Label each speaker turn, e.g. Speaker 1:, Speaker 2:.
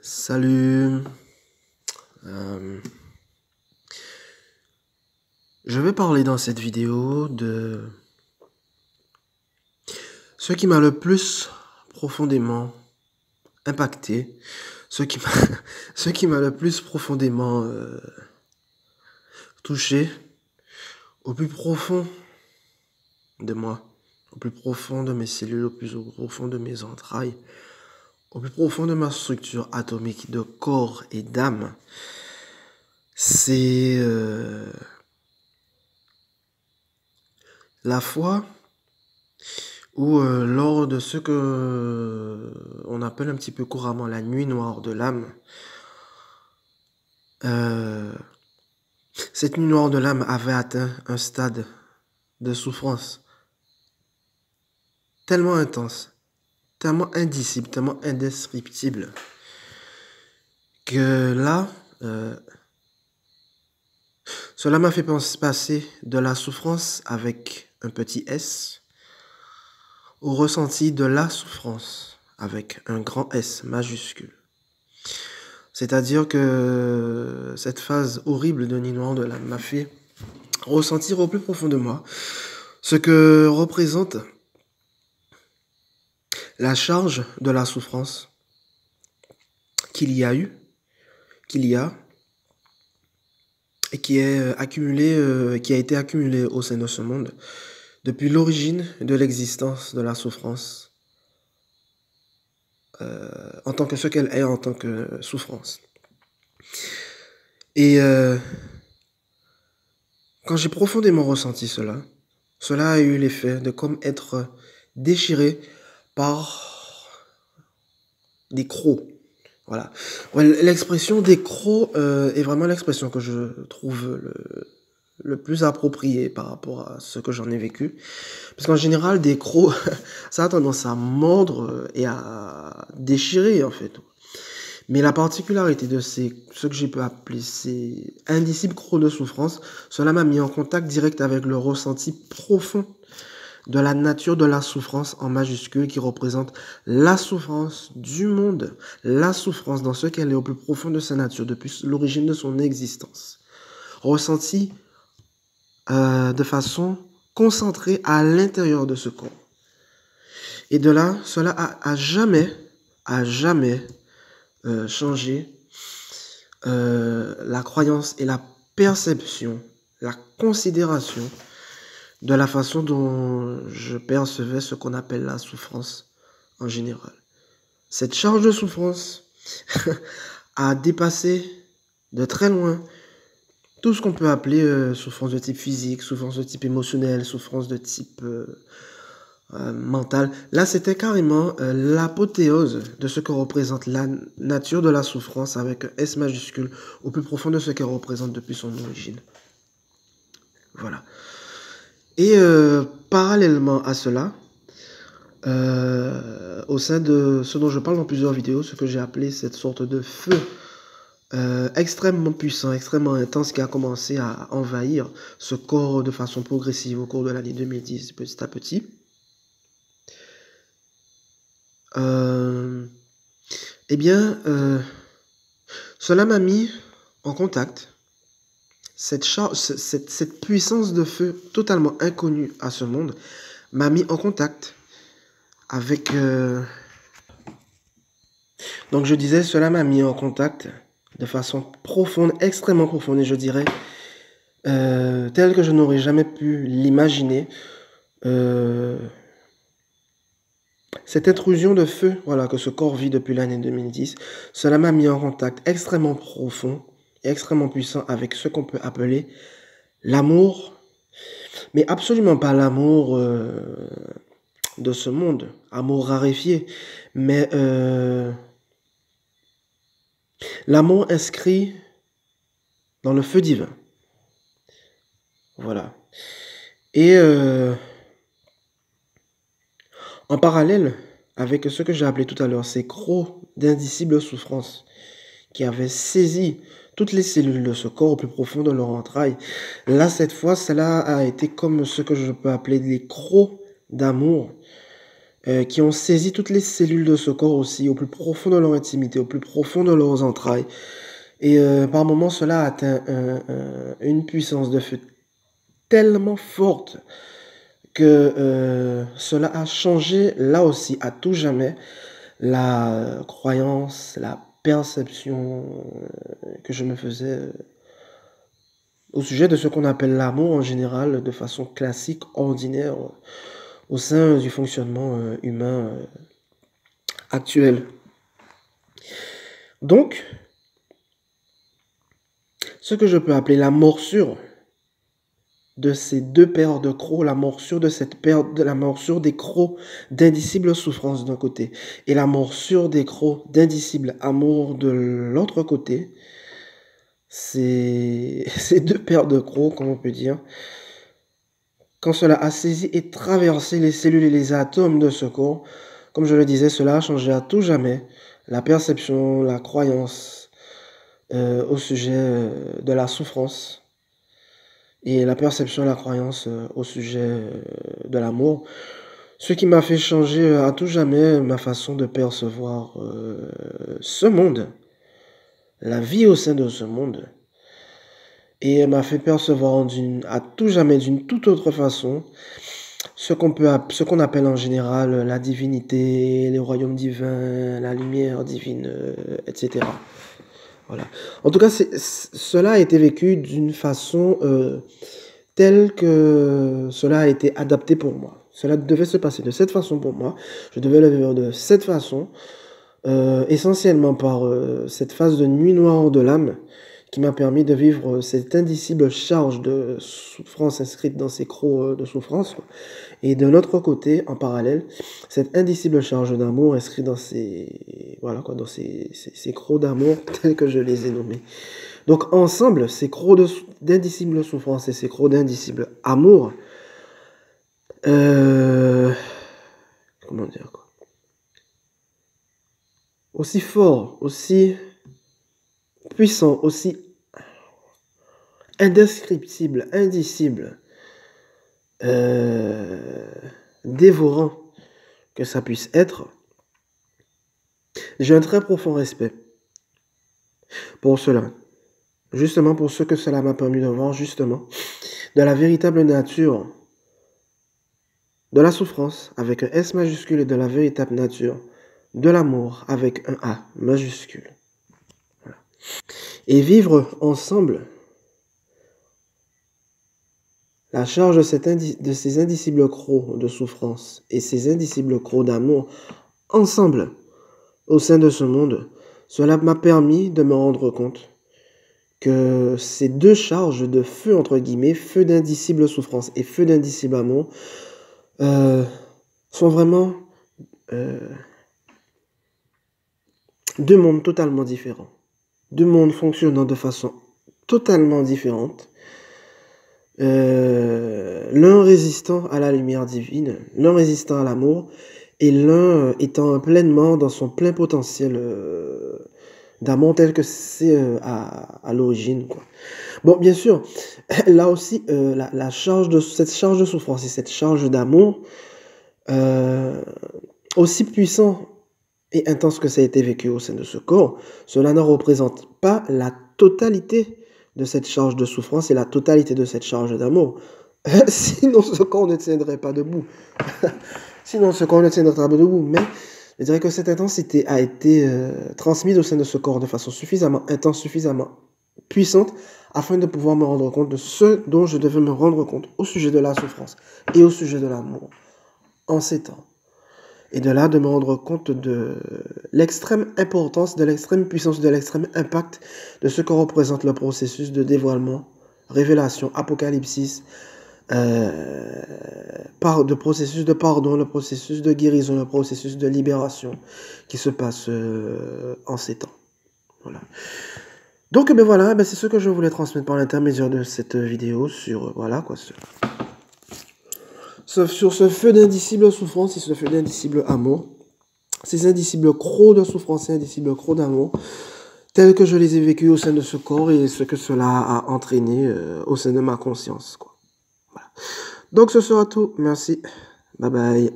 Speaker 1: Salut. Euh, je vais parler dans cette vidéo de ce qui m'a le plus profondément impacté, ce qui m'a ce qui m'a le plus profondément touché au plus profond de moi, au plus profond de mes cellules, au plus profond de mes entrailles, au plus profond de ma structure atomique de corps et d'âme. C'est la foi ou lors de ce que on appelle un petit peu couramment la nuit noire de l'âme. Euh, cette nuit noire de l'âme avait atteint un stade de souffrance tellement intense, tellement indicible, tellement indescriptible, que là, cela m'a fait passer de la souffrance avec un petit S au ressenti de la souffrance avec un grand S majuscule. C'est-à-dire que cette phase horrible de nuit noire de l'âme m'a fait ressentir au plus profond de moi ce que représente la charge de la souffrance qu'il y a eu, qu'il y a, et qui est accumulée, qui a été accumulée au sein de ce monde depuis l'origine de l'existence de la souffrance en tant que ce qu'elle est en tant que souffrance. Et quand j'ai profondément ressenti cela, cela a eu l'effet de comme être déchiré par des crocs. Voilà. Ouais, l'expression des crocs est vraiment l'expression que je trouve le plus appropriée par rapport à ce que j'en ai vécu. Parce qu'en général, des crocs, ça a tendance à mordre et à déchirer en fait. Mais la particularité de ce que j'ai pu appeler ces indicibles crocs de souffrance, cela m'a mis en contact direct avec le ressenti profond de la nature de la souffrance en majuscule qui représente la souffrance du monde, la souffrance dans ce qu'elle est au plus profond de sa nature depuis l'origine de son existence. Ressenti de façon concentrée à l'intérieur de ce corps. Et de là, cela a jamais changé la croyance et la perception, la considération de la façon dont je percevais ce qu'on appelle la souffrance en général. Cette charge de souffrance a dépassé de très loin tout ce qu'on peut appeler souffrance de type physique, souffrance de type émotionnel, souffrance de type mental. Là, c'était carrément l'apothéose de ce que représente la nature de la souffrance avec un S majuscule au plus profond de ce qu'elle représente depuis son origine. Voilà. Et parallèlement à cela, au sein de ce dont je parle dans plusieurs vidéos, ce que j'ai appelé cette sorte de feu extrêmement puissant, extrêmement intense qui a commencé à envahir ce corps de façon progressive au cours de l'année 2010, petit à petit. Eh bien, cela m'a mis en contact. Cette puissance de feu totalement inconnue à ce monde m'a mis en contact avec... Donc je disais, cela m'a mis en contact de façon profonde, extrêmement profonde, et je dirais, telle que je n'aurais jamais pu l'imaginer. Cette intrusion de feu, voilà, que ce corps vit depuis l'année 2010, cela m'a mis en contact extrêmement profond et extrêmement puissant avec ce qu'on peut appeler l'amour, mais absolument pas l'amour de ce monde, amour raréfié, mais l'amour inscrit dans le feu divin. Voilà. Et en parallèle avec ce que j'ai appelé tout à l'heure, ces crocs d'indicible souffrance qui avaient saisi toutes les cellules de ce corps au plus profond de leur entraille. Là, cette fois, cela a été comme ce que je peux appeler des crocs d'amour qui ont saisi toutes les cellules de ce corps aussi, au plus profond de leur intimité, au plus profond de leurs entrailles. Et par moments, cela a atteint une puissance de feu tellement forte que cela a changé, là aussi, à tout jamais, la croyance, la perception que je me faisais au sujet de ce qu'on appelle l'amour en général, de façon classique, ordinaire, au sein du fonctionnement humain actuel. Donc, ce que je peux appeler la morsure de ces deux paires de crocs, la morsure de cette paire, de la morsure des crocs d'indicible souffrance d'un côté et la morsure des crocs d'indicible amour de l'autre côté, c'est ces deux paires de crocs, comme on peut dire, quand cela a saisi et traversé les cellules et les atomes de ce corps, comme je le disais, cela a changé à tout jamais la perception, la croyance au sujet de la souffrance et la perception, la croyance au sujet de l'amour. Ce qui m'a fait changer à tout jamais ma façon de percevoir ce monde, la vie au sein de ce monde, et m'a fait percevoir à tout jamais d'une toute autre façon ce qu'on appelle en général la divinité, les royaumes divins, la lumière divine, etc. Voilà. En tout cas, cela a été vécu d'une façon telle que cela a été adapté pour moi. Cela devait se passer de cette façon pour moi. Je devais le vivre de cette façon, essentiellement par cette phase de nuit noire de l'âme qui m'a permis de vivre cette indicible charge de souffrance inscrite dans ces crocs de souffrance. Et de l'autre côté, en parallèle, cette indicible charge d'amour inscrite dans dans ces crocs d'amour tels que je les ai nommés. Donc ensemble, ces crocs d'indicible souffrance et ces crocs d'indicible amour, comment dire quoi, aussi fort, aussi puissant, aussi indescriptible, indicible, dévorant que ça puisse être, j'ai un très profond respect pour cela. Justement pour ce que cela m'a permis de voir, justement, de la véritable nature de la souffrance avec un S majuscule et de la véritable nature de l'amour avec un A majuscule. Voilà. Et vivre ensemble la charge de ces indicibles crocs de souffrance et ces indicibles crocs d'amour ensemble au sein de ce monde, cela m'a permis de me rendre compte que ces deux charges de feu, entre guillemets, feu d'indicible souffrance et feu d'indicible amour, sont vraiment deux mondes totalement différents. Deux mondes fonctionnant de façon totalement différente. L'un résistant à la lumière divine, l'un résistant à l'amour, et l'un étant pleinement dans son plein potentiel d'amour tel que c'est à l'origine, quoi. Bon, bien sûr, là aussi, cette charge de souffrance et cette charge d'amour, aussi puissant et intense que ça a été vécu au sein de ce corps, cela ne représente pas la totalité de cette charge de souffrance et la totalité de cette charge d'amour. Sinon, ce corps ne tiendrait pas debout. Sinon, ce corps ne tiendrait pas debout. Mais je dirais que cette intensité a été transmise au sein de ce corps de façon suffisamment intense, suffisamment puissante, afin de pouvoir me rendre compte de ce dont je devais me rendre compte au sujet de la souffrance et au sujet de l'amour en ces temps. Et de là, de me rendre compte de l'extrême importance, de l'extrême puissance, de l'extrême impact de ce que représente le processus de dévoilement, révélation, apocalypsis, de processus de pardon, le processus de guérison, le processus de libération qui se passe en ces temps. Voilà. Donc, ben voilà, c'est ce que je voulais transmettre par l'intermédiaire de cette vidéo sur, sur ce feu d'indicible souffrance et ce feu d'indicible amour, ces indicibles crocs de souffrance et indicibles crocs d'amour, tels que je les ai vécus au sein de ce corps et ce que cela a entraîné au sein de ma conscience, quoi. Voilà. Donc ce sera tout. Merci. Bye bye.